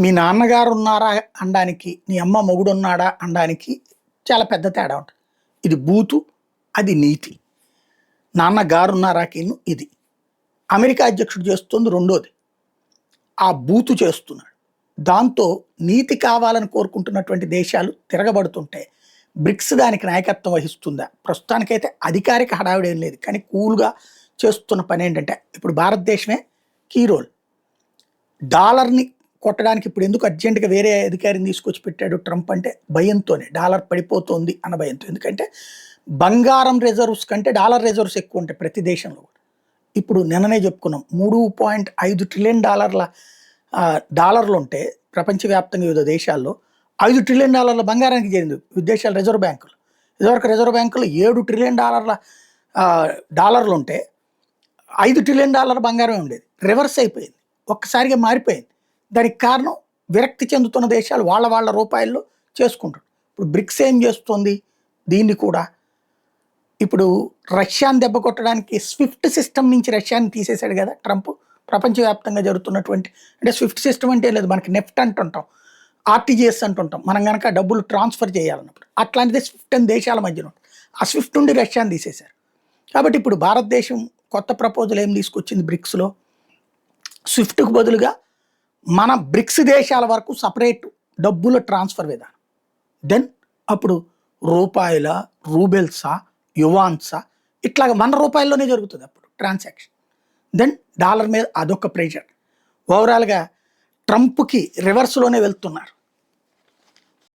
మీ నాన్నగారు ఉన్నారా అనడానికి, నీ అమ్మ మొగుడున్నాడా అనడానికి చాలా పెద్ద తేడా ఉంటుంది. ఇది బూతు, అది నీతి. నాన్నగారున్నారాకిను ఇది. అమెరికా అధ్యక్షుడు చేస్తుంది రెండోది. ఆ బూతు చేస్తున్నాడు. దాంతో నీతి కావాలని కోరుకుంటున్నటువంటి దేశాలు తిరగబడుతుంటే బ్రిక్స్ దానికి నాయకత్వం వహిస్తుందా? ప్రస్తుతానికైతే అధికారిక హడావిడి ఏం లేదు. కానీ కూల్గా చేస్తున్న పని ఏంటంటే, ఇప్పుడు భారతదేశమే కీ రోల్. డాలర్ని కొట్టడానికి ఇప్పుడు ఎందుకు అర్జెంటుగా వేరే అధికారిని తీసుకొచ్చి పెట్టాడు ట్రంప్ అంటే భయంతోనే. డాలర్ పడిపోతుంది అన్న భయంతో. ఎందుకంటే బంగారం రిజర్వ్స్ కంటే డాలర్ రిజర్వ్స్ ఎక్కువ ఉంటాయి ప్రతి దేశంలో. ఇప్పుడు నిన్ననే చెప్పుకున్నాం, 3.5 ట్రిలియన్ డాలర్లు ఉంటే ప్రపంచవ్యాప్తంగా వివిధ దేశాల్లో 5 ట్రిలియన్ డాలర్ల బంగారానికి చేరింది విదేశాల రిజర్వ్ బ్యాంకులు. ఇదివరకు రిజర్వ్ బ్యాంకులు 7 ట్రిలియన్ డాలర్లు ఉంటే 5 ట్రిలియన్ డాలర్ బంగారమే ఉండేది. రివర్స్ అయిపోయింది, ఒక్కసారిగా మారిపోయింది. దానికి కారణం విరక్తి చెందుతున్న దేశాలు వాళ్ళ రూపాయల్లో చేసుకుంటారు. ఇప్పుడు బ్రిక్స్ ఏం చేస్తుంది దీన్ని కూడా? ఇప్పుడు రష్యాని దెబ్బ కొట్టడానికి స్విఫ్ట్ సిస్టమ్ నుంచి రష్యాని తీసేశాడు కదా ట్రంప్. ప్రపంచవ్యాప్తంగా జరుగుతున్నటువంటి, అంటే స్విఫ్ట్ సిస్టమ్ అంటే లేదు, మనకి నెఫ్ట్ అంటుంటాం, ఆర్టీజీఎస్ అంటుంటాం, మనం కనుక డబ్బులు ట్రాన్స్ఫర్ చేయాలన్నప్పుడు. అట్లాంటిది స్విఫ్ట్ అని దేశాల మధ్యన ఉంటుంది. ఆ స్విఫ్ట్ నుండి రష్యాని తీసేశారు. కాబట్టి ఇప్పుడు భారతదేశం కొత్త ప్రపోజల్ ఏం తీసుకొచ్చింది బ్రిక్స్లో? స్విఫ్ట్కు బదులుగా మన బ్రిక్స్ దేశాల వరకు సపరేట్ డబ్బుల ట్రాన్స్ఫర్ విధానం. దెన్ అప్పుడు రూపాయల, రూబెల్సా, యువాన్సా, ఇట్లాగ మన రూపాయల్లోనే జరుగుతుంది అప్పుడు ట్రాన్సాక్షన్. దెన్ డాలర్ మీద అదొక ప్రెషర్. ఓవరాల్గా ట్రంప్కి రివర్స్లోనే వెళ్తున్నారు.